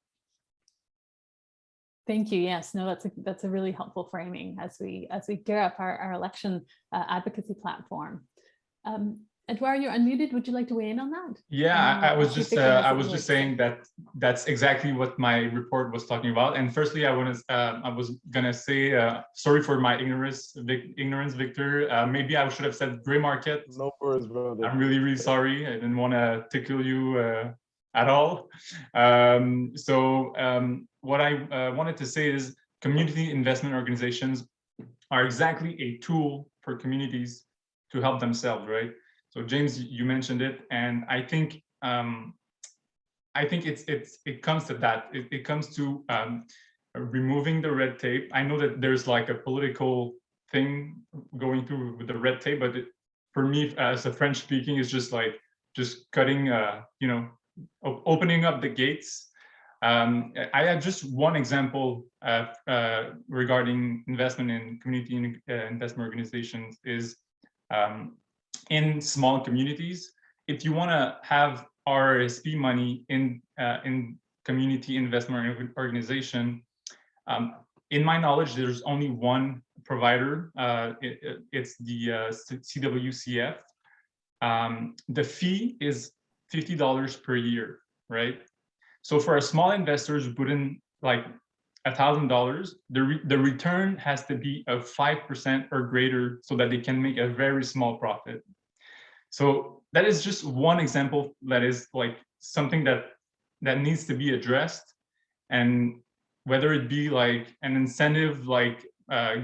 Thank you. Yes, no, that's a really helpful framing as we gear up our election advocacy platform. Edouard, you're unmuted. Would you like to weigh in on that? Yeah, I was I'll keep just Victor has I a was word just to say. saying that that's exactly what my report was talking about. And firstly, I was gonna say sorry for my ignorance, Victor. Maybe I should have said gray market. No worries, brother. I'm really sorry. I didn't want to tickle you at all. What I wanted to say is community investment organizations are exactly a tool for communities to help themselves, right? So James, you mentioned it, and I think it comes to that. It comes to removing the red tape. I know that there's like a political thing going through with the red tape, but for me, as a French speaking, is just cutting, opening up the gates. I have just one example regarding investment in community investment organizations is in small communities. If you want to have RRSP money in community investment organization, in my knowledge, there's only one provider. It's the CWCF. The fee is $50 per year, right? So for a small investors who put in like $1,000, the return has to be of 5% or greater so that they can make a very small profit. So that is just one example that is like something that needs to be addressed, and whether it be like an incentive like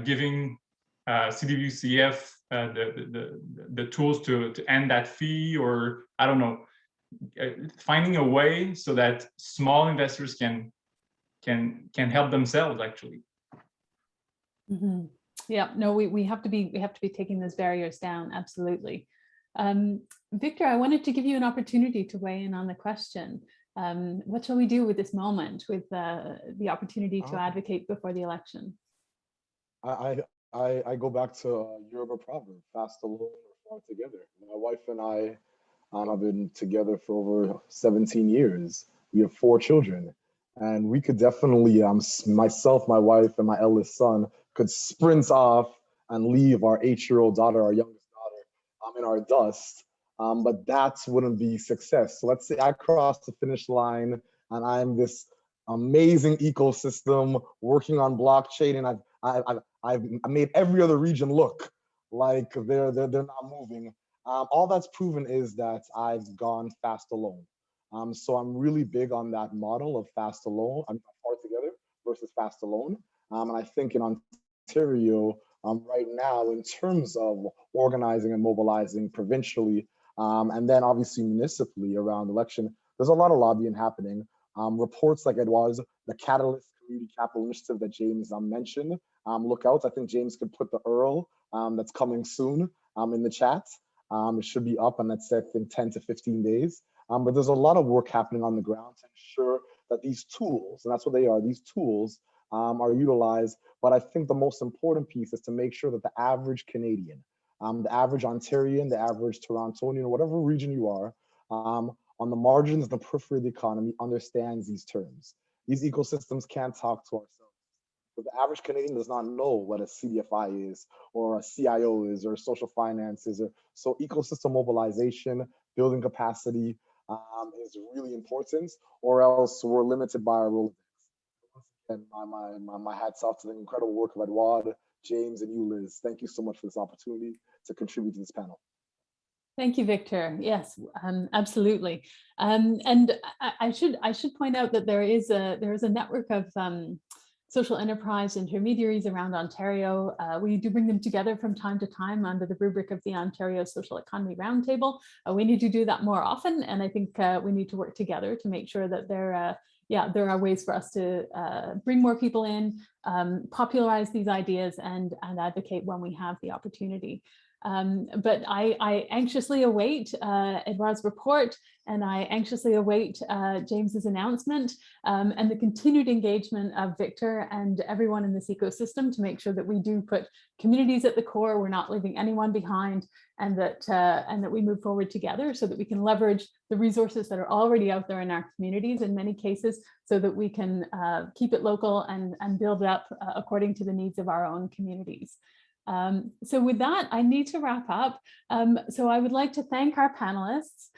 giving CWCF the tools to end that fee, or I don't know, finding a way so that small investors can help themselves actually. Mm-hmm. Yeah, no, we have to be taking those barriers down. Absolutely. Victor, I wanted to give you an opportunity to weigh in on the question. What shall we do with this moment, with the opportunity to advocate before the election? I go back to Yoruba proverb, fast alone or far together. My wife and I have been together for over 17 years. We have 4 children, and we could definitely, myself, my wife, and my eldest son could sprint off and leave our 8-year-old daughter, our youngest daughter, in our dust. But that wouldn't be success. So let's say I cross the finish line and I'm this amazing ecosystem working on blockchain, and I've made every other region look like they're not moving. All that's proven is that I've gone fast alone. So I'm really big on that model of fast alone, far together versus fast alone. And I think in Ontario right now, in terms of organizing and mobilizing provincially, and then obviously municipally around election, there's a lot of lobbying happening. Reports like Edouard's, the Catalyst Community Capital Initiative that James mentioned, look out. I think James could put the URL that's coming soon in the chat. It should be up, and that's I think 10 to 15 days. But there's a lot of work happening on the ground to ensure that these tools, and that's what they are, these tools are utilized. But I think the most important piece is to make sure that the average Canadian, the average Ontarian, the average Torontonian, whatever region you are, on the margins, the periphery of the economy, understands these terms. These ecosystems can't talk to ourselves. But the average Canadian does not know what a CDFI is, or a CIO is, or social finance is. So ecosystem mobilization, building capacity is really important, or else we're limited by our Rolodex. And my hats off to the incredible work of Edouard, James, and you, Liz. Thank you so much for this opportunity to contribute to this panel. Thank you, Victor. Yes, absolutely. And I should point out that there is a network of social enterprise intermediaries around Ontario. We do bring them together from time to time under the rubric of the Ontario Social Economy Roundtable. We need to do that more often, and I think we need to work together to make sure that there are ways for us to bring more people in, popularize these ideas, and advocate when we have the opportunity. But I anxiously await Edouard's report, and I anxiously await James's announcement and the continued engagement of Victor and everyone in this ecosystem to make sure that we do put communities at the core, we're not leaving anyone behind, and that we move forward together so that we can leverage the resources that are already out there in our communities in many cases, so that we can keep it local and build it up according to the needs of our own communities. So with that, I need to wrap up. So I would like to thank our panelists,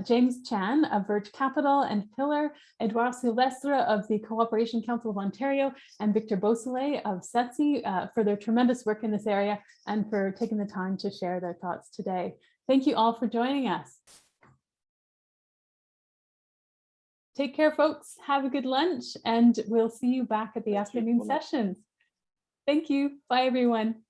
James Chan of Verge Capital and Pillar, Edouard Silvestre of the Cooperation Council of Ontario, and Victor Beausoleil of CETSI for their tremendous work in this area and for taking the time to share their thoughts today. Thank you all for joining us. Take care, folks. Have a good lunch, and we'll see you back at the afternoon sessions. Thank you. Bye, everyone.